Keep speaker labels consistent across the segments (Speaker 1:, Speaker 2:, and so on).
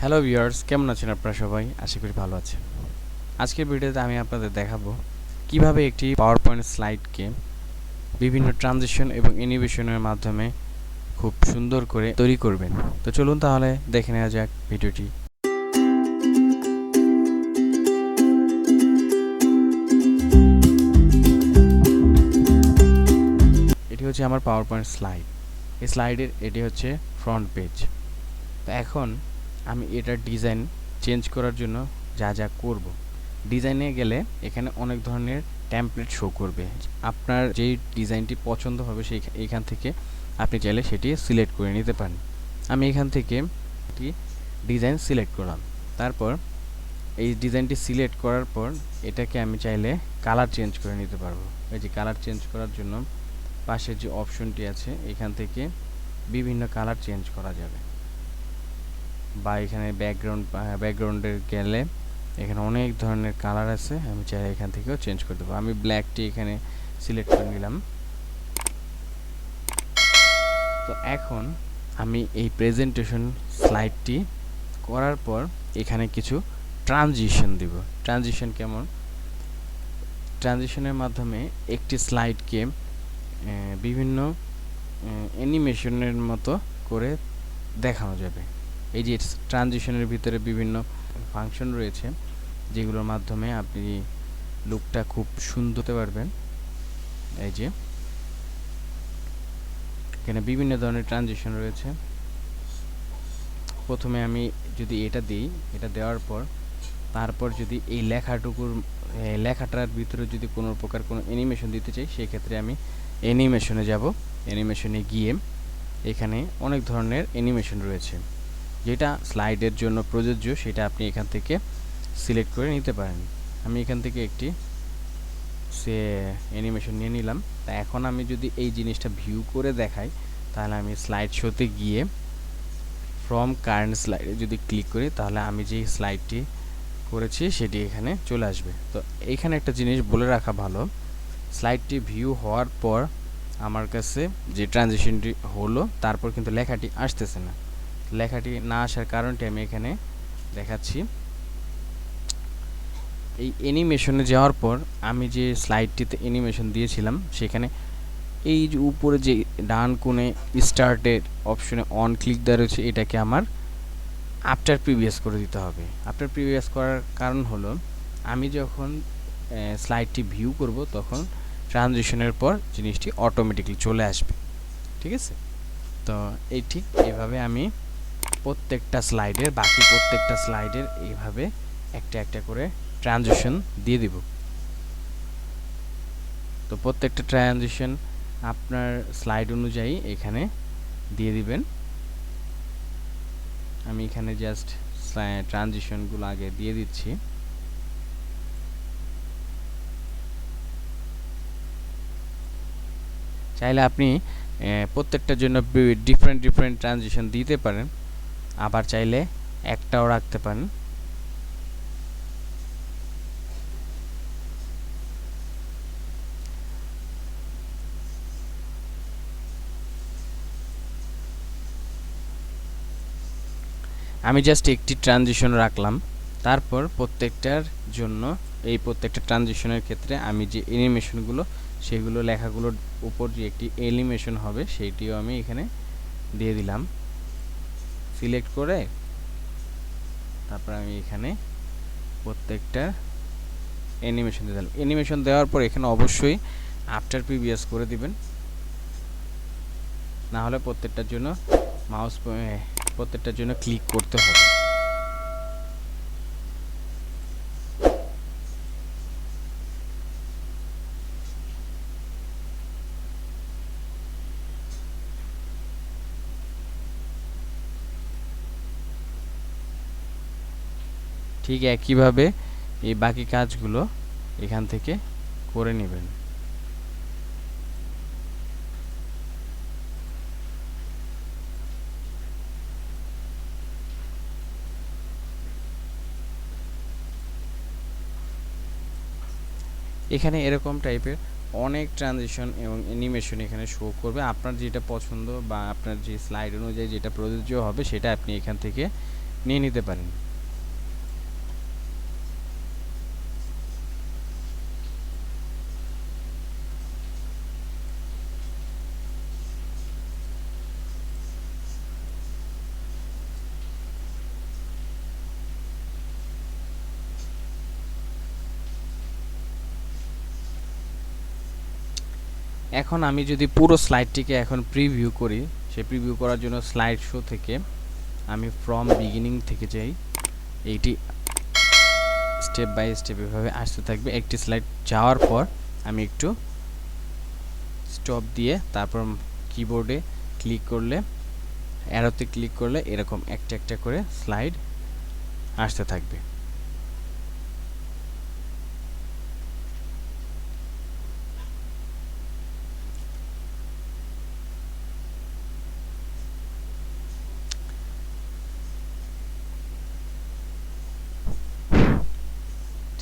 Speaker 1: Hello viewers, কেমন আছেন আপনারা সবাই? আশা করি ভালো আছেন। আজকের ভিডিওতে আমি আপনাদের দেখাবো কিভাবে একটি পাওয়ার পয়েন্ট স্লাইডকে বিভিন্ন ট্রানজিশন এবং অ্যানিমেশনের মাধ্যমে খুব সুন্দর করে তৈরি করবেন। তো চলুন তাহলে দেখে নেওয়া যাক ভিডিওটি। এটি হচ্ছে আমার পাওয়ার পয়েন্ট স্লাইড। এই স্লাইডের এটি হচ্ছে ফ্রন্ট পেজ। তো এখন আমি এটার ডিজাইন চেঞ্জ করার জন্য যা যা করব, ডিজাইনে গেলে এখানে অনেক ধরনের টেমপ্লেট শো করবে। আপনার যেই ডিজাইনটি পছন্দ হবে সেই এখান থেকে আপনি চাইলে সেটি সিলেক্ট করে নিতে পারেন। আমি এখান থেকে একটি ডিজাইন সিলেক্ট করলাম। তারপর এই ডিজাইনটি সিলেক্ট করার পর এটাকে আমি চাইলে কালার চেঞ্জ করে নিতে পারবো। এই যে কালার চেঞ্জ করার জন্য পাশের যে অপশনটি আছে এখান থেকে বিভিন্ন কালার চেঞ্জ করা যাবে, বা এখানে ব্যাকগ্রাউন্ডে গেলে এখানে অনেক ধরনের কালার আছে, আমি চাইলে এখান থেকেও চেঞ্জ করে দেবো। আমি ব্ল্যাকটি এখানে সিলেক্ট করে নিলাম। তো এখন আমি এই প্রেজেন্টেশন স্লাইডটি করার পর এখানে কিছু ট্রানজিশন দিব। ট্রানজিশন কেমন? ট্রানজিশনের মাধ্যমে একটি স্লাইডকে বিভিন্ন অ্যানিমেশনের মতো করে দেখানো যাবে। এই যে ট্রানজিশনের ভিতরে বিভিন্ন ফাংশন রয়েছে যেগুলোর মাধ্যমে আপনি লুকটা খুব সুন্দর হতে পারবেন। এই যে এখানে বিভিন্ন ধরনের ট্রানজিশন রয়েছে। প্রথমে আমি যদি এটা দিই, এটা দেওয়ার পর তারপর যদি এই লেখাটার ভিতরে যদি কোনো প্রকার কোনো অ্যানিমেশন দিতে চাই, সেই ক্ষেত্রে আমি অ্যানিমেশনে যাব। অ্যানিমেশনে গিয়ে এখানে অনেক ধরনের অ্যানিমেশন রয়েছে, যেটা স্লাইডের জন্য প্রযোজ্য সেটা আপনি এখান থেকে সিলেক্ট করে নিতে পারেন। আমি এখান থেকে একটি অ্যানিমেশন নিয়ে নিলাম। তা এখন আমি যদি এই জিনিসটা ভিউ করে দেখাই, তাহলে আমি স্লাইড শোতে গিয়ে ফ্রম কারেন্ট স্লাইডে যদি ক্লিক করি, তাহলে আমি যে স্লাইডটি করেছি সেটি এখানে চলে আসবে। তো এইখানে একটা জিনিস বলে রাখা ভালো, স্লাইডটি ভিউ হওয়ার পর আমার কাছে যে ট্রানজিশনটি হলো তারপর কিন্তু লেখাটি আসতেছে না। লেখাটি না আসার কারণটি আমি এখানে দেখাচ্ছি। এই অ্যানিমেশনে যাওয়ার পর আমি যে স্লাইডটিতে অ্যানিমেশন দিয়েছিলাম সেখানে এই যে উপরে যে ডান কোণে স্টার্টের অপশনে অন ক্লিক দেওয়া রয়েছে, এটাকে আমার আফটার প্রিভিয়াস করে দিতে হবে। আফটার প্রিভিয়াস করার কারণ হলো আমি যখন স্লাইডটি ভিউ করব তখন ট্রানজিশনের পর জিনিসটি অটোমেটিকলি চলে আসবে। ঠিক আছে? তো এই ঠিক এইভাবে আমি বাকি প্রত্যেকটা স্লাইডের এইভাবে একটা একটা করে ট্রানজিশন দিয়ে দিব। তো প্রত্যেকটা ট্রানজিশন আপনার স্লাইড অনুযায়ী এখানে দিয়ে দিবেন। আমি এখানে জাস্ট ট্রানজিশনগুলো আগে দিয়ে দিচ্ছি। চাইলে আপনি প্রত্যেকটার জন্য ডিফারেন্ট ট্রানজিশন দিতে পারেন, আবার চাইলে একটাও রাখতে পারেন। আমি জাস্ট একটি ট্রানজিশন রাখলাম। তারপর প্রত্যেকটার জন্য এই প্রত্যেকটা ট্রানজিশনের ক্ষেত্রে আমি যে অ্যানিমেশনগুলো সেগুলো লেখাগুলোর উপর যে একটি অ্যানিমেশন হবে সেইটিও আমি এখানে দিয়ে দিলাম। সিলেক্ট করে তারপর আমি এখানে প্রত্যেকটা অ্যানিমেশন দিয়ে দিলাম। অ্যানিমেশন দেওয়ার পর এখানে অবশ্যই আফটার প্রিভিয়াস করে দিবেন, না হলে প্রত্যেকটার জন্য ক্লিক করতে হবে। ঠিক একইভাবে এই বাকি কাজগুলো এখান থেকে করে নেবেন। এখানে এরকম টাইপের অনেক ট্রানজিশন এবং অ্যানিমেশন এখানে শো করবে। আপনার যেটা পছন্দ বা আপনার যে স্লাইড অনুযায়ী যেটা প্রযোজ্য হবে সেটা আপনি এখান থেকে নিয়ে নিতে পারেন। এখন আমি যদি পুরো স্লাইডটিকে এখন প্রিভিউ করি, সেই প্রিভিউ করার জন্য স্লাইড শো থেকে আমি ফ্রম বিগিনিং থেকে যাই। এইটি স্টেপ বাই স্টেপ এভাবে আসতে থাকবে। একটি স্লাইড যাওয়ার পর আমি একটু স্টপ দিয়ে তারপর কিবোর্ডে ক্লিক করলে, অ্যারোতে ক্লিক করলে এরকম একটা একটা করে স্লাইড আসতে থাকবে।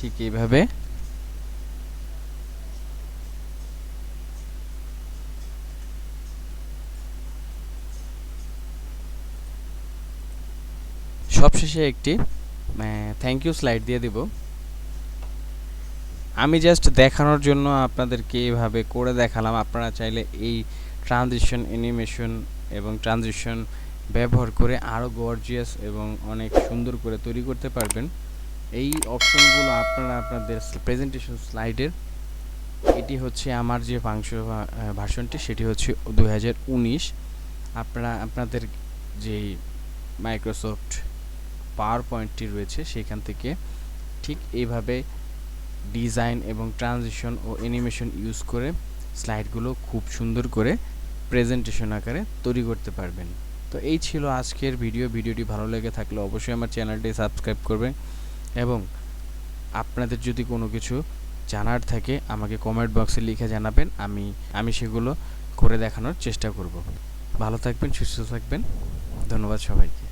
Speaker 1: ঠিক এইভাবে সবশেষে একটি থ্যাংক ইউ স্লাইড দিয়ে দিব। আমি জাস্ট দেখানোর জন্য আপনাদেরকে এইভাবে করে দেখালাম। আপনারা চাইলে এই ট্রানজিশন অ্যানিমেশন এবং ট্রানজিশন ব্যবহার করে আরও গর্জিয়াস এবং অনেক সুন্দর করে তৈরি করতে পারবেন। এই অপশনগুলো আপনারা আপনাদের প্রেজেন্টেশন স্লাইডের, এটি হচ্ছে আমার যে ভার্সনটি সেটি হচ্ছে 2019। আপনারা আপনাদের যেই মাইক্রোসফট পাওয়ার পয়েন্টটি রয়েছে সেখান থেকে ঠিক এইভাবে ডিজাইন এবং ট্রানজিশন ও অ্যানিমেশন ইউজ করে স্লাইডগুলো খুব সুন্দর করে প্রেজেন্টেশন আকারে তৈরি করতে পারবেন। তো এই ছিল আজকের ভিডিওটি ভালো লেগে থাকলে অবশ্যই আমার চ্যানেলটি সাবস্ক্রাইব করবেন এবং আপনাদের যদি কোনো কিছু জানার থাকে আমাকে কমেন্ট বক্সে লিখে জানাবেন। আমি সেগুলো করে দেখানোর চেষ্টা করব। ভালো থাকবেন, সুস্থ থাকবেন। ধন্যবাদ সবাইকে।